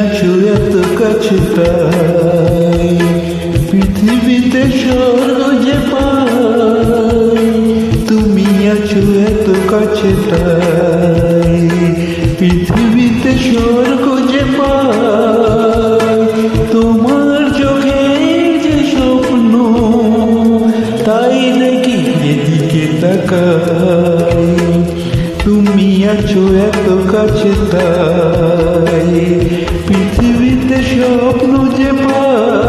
আছো এত কাছে তাই পৃথিবীতে স্বর্গ যে পাই। তুমি আছো এত কাছে তাই পৃথিবীতে স্বর্গ যে পাই। তোমার চোখে যে স্বপ্ন তাই দেখি যেদিকে তাকাই। তুমি আছো এত কাছে তাই পৃথিবীতে স্বপ্ন যে পাই।